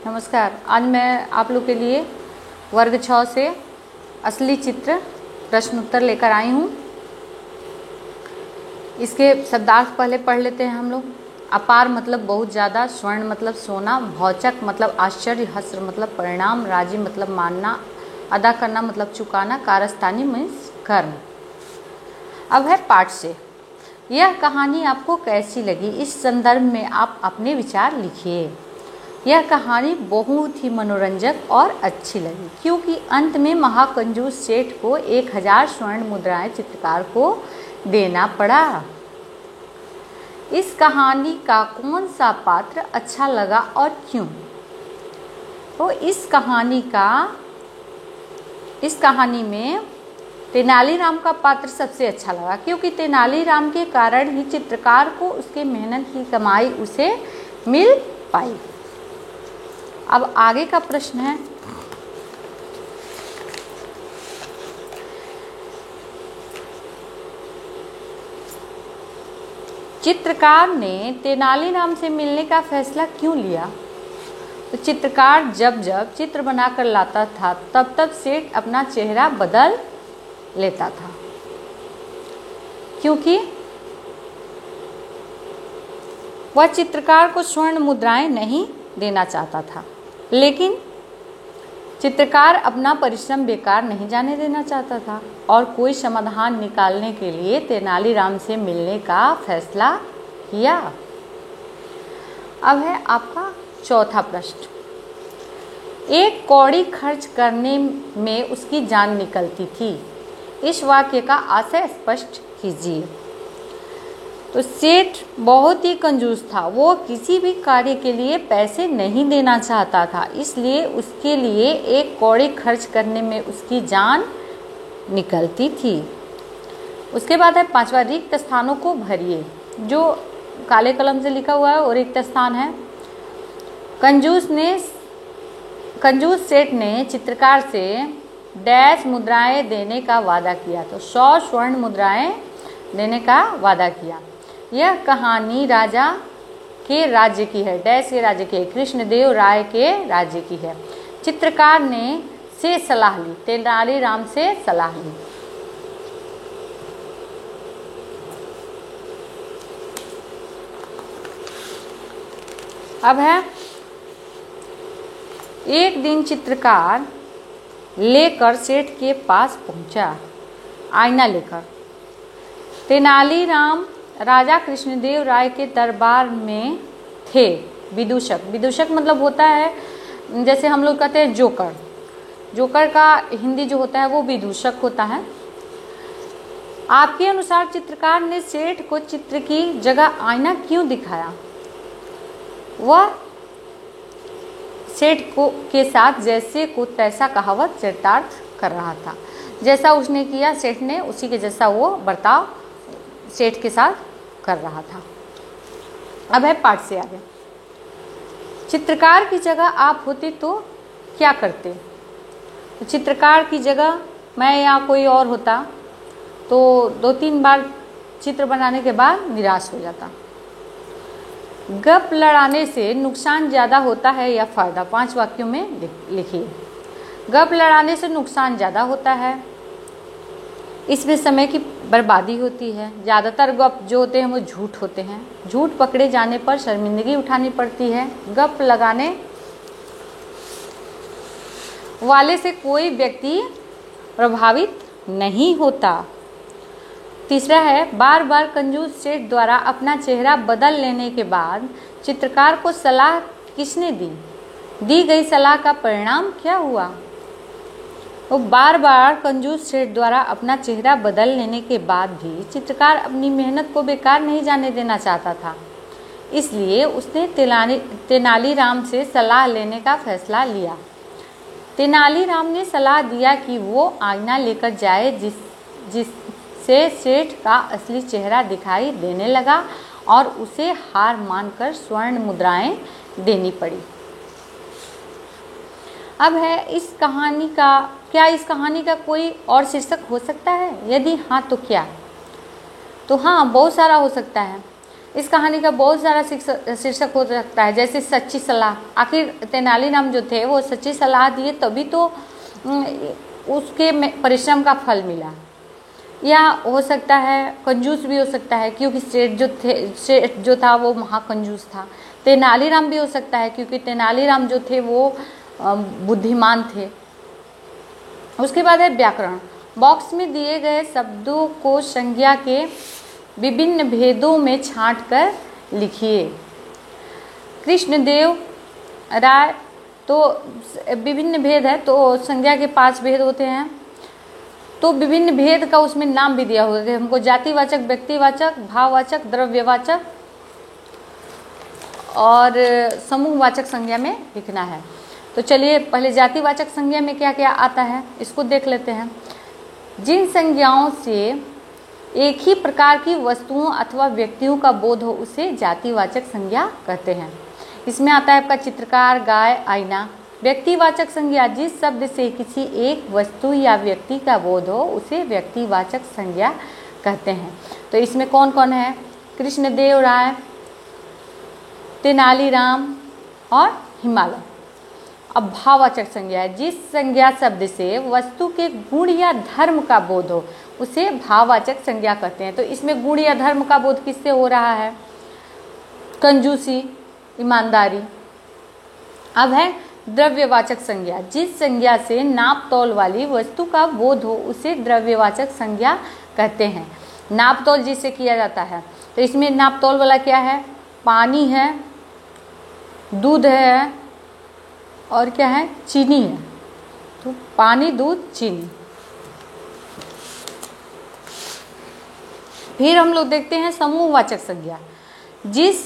नमस्कार। आज मैं आप लोग के लिए वर्ग 6 से असली चित्र प्रश्न उत्तर लेकर आई हूँ। इसके शब्दार्थ पहले पढ़ लेते हैं हम लोग। अपार मतलब बहुत ज़्यादा, स्वर्ण मतलब सोना, भौचक मतलब आश्चर्य, हस्र मतलब परिणाम, राजी मतलब मानना, अदा करना मतलब चुकाना, कारस्तानी मीन्स कर्म। अब है पाठ से। यह कहानी आपको कैसी लगी? इस संदर्भ में आप अपने विचार लिखिए। यह कहानी बहुत ही मनोरंजक और अच्छी लगी क्योंकि अंत में महाकंजूस सेठ को 1000 स्वर्ण मुद्राएं चित्रकार को देना पड़ा। इस कहानी का कौन सा पात्र अच्छा लगा और क्यों? तो इस कहानी में तेनालीराम का पात्र सबसे अच्छा लगा क्योंकि तेनालीराम के कारण ही चित्रकार को उसके मेहनत की कमाई उसे मिल पाई। अब आगे का प्रश्न है, चित्रकार ने तेनालीराम से मिलने का फैसला क्यों लिया? तो चित्रकार जब जब चित्र बनाकर लाता था तब तब सेठ अपना चेहरा बदल लेता था क्योंकि वह चित्रकार को स्वर्ण मुद्राएं नहीं देना चाहता था, लेकिन चित्रकार अपना परिश्रम बेकार नहीं जाने देना चाहता था और कोई समाधान निकालने के लिए तेनालीराम से मिलने का फैसला किया। अब है आपका चौथा प्रश्न। एक कौड़ी खर्च करने में उसकी जान निकलती थी। इस वाक्य का आशय स्पष्ट कीजिए। तो सेठ बहुत ही कंजूस था। वो किसी भी कार्य के लिए पैसे नहीं देना चाहता था, इसलिए उसके लिए एक कौड़ी खर्च करने में उसकी जान निकलती थी। उसके बाद है पांचवा, रिक्त स्थानों को भरिए। जो काले कलम से लिखा हुआ है वो रिक्त स्थान है। कंजूस सेठ ने चित्रकार से डैश मुद्राएं देने का वादा किया। तो 100 स्वर्ण मुद्राएं देने का वादा किया। यह कहानी राजा के राज्य की है। डैश के राज्य की है, कृष्णदेव राय के राज्य की है। चित्रकार ने से सलाह ली, तेनालीराम से सलाह ली। अब है, एक दिन चित्रकार लेकर सेठ के पास पहुंचा, आईना लेकर। तेनालीराम राजा कृष्णदेव राय के दरबार में थे। विदूषक मतलब होता है, जैसे हम लोग कहते हैं जोकर का हिंदी जो होता है वो विदूषक होता है। आपके अनुसार चित्रकार ने सेठ को चित्र की जगह आईना क्यों दिखाया? वह सेठ को के साथ जैसे को तैसा कहावत चरितार्थ कर रहा था। जैसा उसने किया सेठ ने उसी के जैसा वो बर्ताव सेठ के साथ कर रहा था। अब है पाठ से आगे। चित्रकार की जगह आप होते तो क्या करते? तो चित्रकार की जगह मैं या कोई और होता तो 2-3 बार चित्र बनाने के बाद निराश हो जाता। गप लड़ाने से नुकसान ज़्यादा होता है या फ़ायदा? 5 वाक्यों में लिखिए। गप लड़ाने से नुकसान ज़्यादा होता है, इसमें समय की बर्बादी होती है। ज़्यादातर गप जो होते हैं वो झूठ होते हैं। झूठ पकड़े जाने पर शर्मिंदगी उठानी पड़ती है। गप लगाने वाले से कोई व्यक्ति प्रभावित नहीं होता। तीसरा है, बार बार कंजूस सेठ द्वारा अपना चेहरा बदल लेने के बाद चित्रकार को सलाह किसने दी? दी गई सलाह का परिणाम क्या हुआ? वो बार बार कंजूस सेठ द्वारा अपना चेहरा बदल लेने के बाद भी चित्रकार अपनी मेहनत को बेकार नहीं जाने देना चाहता था, इसलिए उसने तेनालीराम से सलाह लेने का फैसला लिया। तेनालीराम ने सलाह दिया कि वो आईना लेकर जाए जिससे सेठ का असली चेहरा दिखाई देने लगा और उसे हार मानकर स्वर्ण मुद्राएं देनी पड़ी। अब है, इस कहानी का कोई और शीर्षक हो सकता है? यदि हाँ तो क्या? तो हाँ, बहुत सारा हो सकता है। इस कहानी का बहुत सारा शीर्षक हो सकता है, जैसे सच्ची सलाह। आखिर तेनालीराम जो थे वो सच्ची सलाह दिए तभी तो उसके परिश्रम का फल मिला। या हो सकता है कंजूस भी हो सकता है, क्योंकि सेठ जो था वो महाकंजूस था। तेनालीराम भी हो सकता है क्योंकि तेनालीराम जो थे वो बुद्धिमान थे। उसके बाद है व्याकरण। बॉक्स में दिए गए शब्दों को संज्ञा के विभिन्न भेदों में छांटकर लिखिए। कृष्णदेव राय, तो विभिन्न भेद है, तो संज्ञा के 5 भेद होते हैं। तो विभिन्न भेद का उसमें नाम भी दिया हुआ है। हमको जातिवाचक, व्यक्तिवाचक, भाववाचक, द्रव्यवाचक और समूहवाचक संज्ञा में लिखना है। तो चलिए पहले जातिवाचक संज्ञा में क्या क्या आता है इसको देख लेते हैं। जिन संज्ञाओं से एक ही प्रकार की वस्तुओं अथवा व्यक्तियों का बोध हो उसे जातिवाचक संज्ञा कहते हैं। इसमें आता है आपका चित्रकार, गाय, आईना। व्यक्तिवाचक संज्ञा, जिस शब्द से किसी एक वस्तु या व्यक्ति का बोध हो उसे व्यक्तिवाचक संज्ञा कहते हैं। तो इसमें कौन कौन है? कृष्णदेव राय, तेनालीराम और हिमालय। अब भाववाचक संज्ञा है, जिस संज्ञा शब्द से वस्तु के गुण या धर्म का बोध हो उसे भाववाचक संज्ञा कहते हैं। तो इसमें गुण या धर्म का बोध किससे हो रहा है? कंजूसी, ईमानदारी। अब है द्रव्यवाचक संज्ञा, जिस संज्ञा से नाप तौल वाली वस्तु का बोध हो उसे द्रव्यवाचक संज्ञा कहते हैं। नाप तौल जिससे किया जाता है, तो इसमें नाप तौल वाला क्या है? पानी है, दूध है और क्या है? चीनी है। तो पानी, दूध, चीनी। फिर हम लोग देखते हैं समूहवाचक संज्ञा, जिस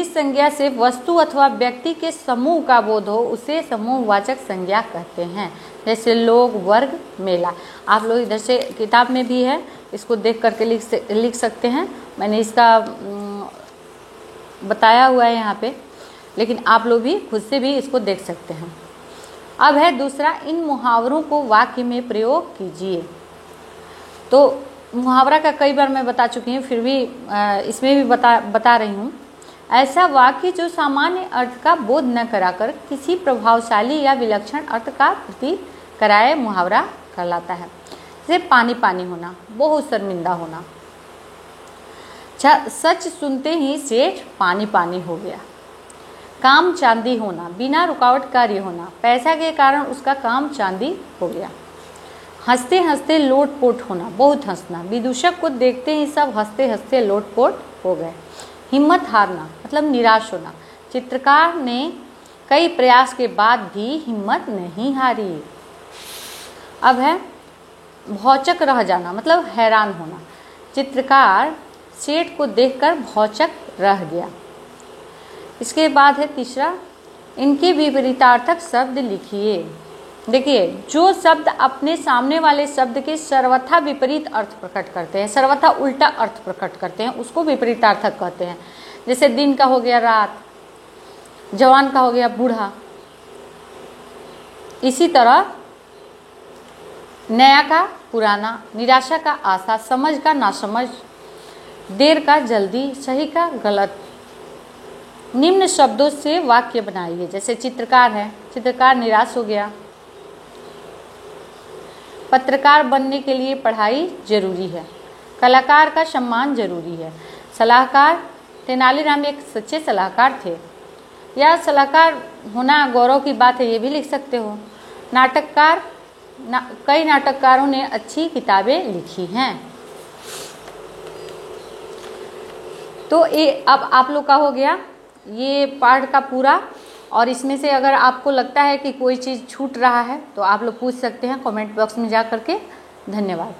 संज्ञा से वस्तु अथवा व्यक्ति के समूह का बोध हो उसे समूहवाचक संज्ञा कहते हैं। जैसे लोग, वर्ग, मेला। आप लोग इधर से किताब में भी है, इसको देख करके लिख सकते हैं। मैंने इसका बताया हुआ है यहाँ पे, लेकिन आप लोग भी खुद से भी इसको देख सकते हैं। अब है दूसरा, इन मुहावरों को वाक्य में प्रयोग कीजिए। तो मुहावरा का कई बार मैं बता चुकी हूँ, फिर भी इसमें भी बता रही हूँ। ऐसा वाक्य जो सामान्य अर्थ का बोध न कराकर किसी प्रभावशाली या विलक्षण अर्थ का प्रतीक कराए मुहावरा कहलाता है। जैसे पानी पानी होना, बहुत शर्मिंदा होना। सच सुनते ही सेठ पानी पानी हो गया। काम चांदी होना, बिना रुकावट कार्य होना, पैसा के कारण उसका काम चांदी हो गया। हंसते हंसते लोटपोट होना, बहुत हंसना, विदूषक को देखते ही सब हंसते हंसते लोटपोट हो गए। हिम्मत हारना मतलब निराश होना, चित्रकार ने कई प्रयास के बाद भी हिम्मत नहीं हारी। अब है भौचक रह जाना मतलब हैरान होना, चित्रकार सेठ को देखकर भौचक रह गया। इसके बाद है तीसरा, इनके विपरीतार्थक शब्द लिखिए। देखिए, जो शब्द अपने सामने वाले शब्द के सर्वथा विपरीत अर्थ प्रकट करते हैं, सर्वथा उल्टा अर्थ प्रकट करते हैं, उसको विपरीतार्थक कहते हैं। जैसे दिन का हो गया रात, जवान का हो गया बूढ़ा। इसी तरह नया का पुराना, निराशा का आशा, समझ का नासमझ, देर का जल्दी, सही का गलत। निम्न शब्दों से वाक्य बनाइए। जैसे चित्रकार है, चित्रकार निराश हो गया। पत्रकार बनने के लिए पढ़ाई जरूरी है। कलाकार का सम्मान जरूरी है। सलाहकार, तेनालीराम एक सच्चे सलाहकार थे। या सलाहकार होना गौरव की बात है, ये भी लिख सकते हो। नाटककार, कई नाटककारों ने अच्छी किताबें लिखी हैं। तो ये अब आप लोग का हो गया ये पाठ का पूरा। और इसमें से अगर आपको लगता है कि कोई चीज़ छूट रहा है तो आप लोग पूछ सकते हैं कमेंट बॉक्स में जा करके। धन्यवाद।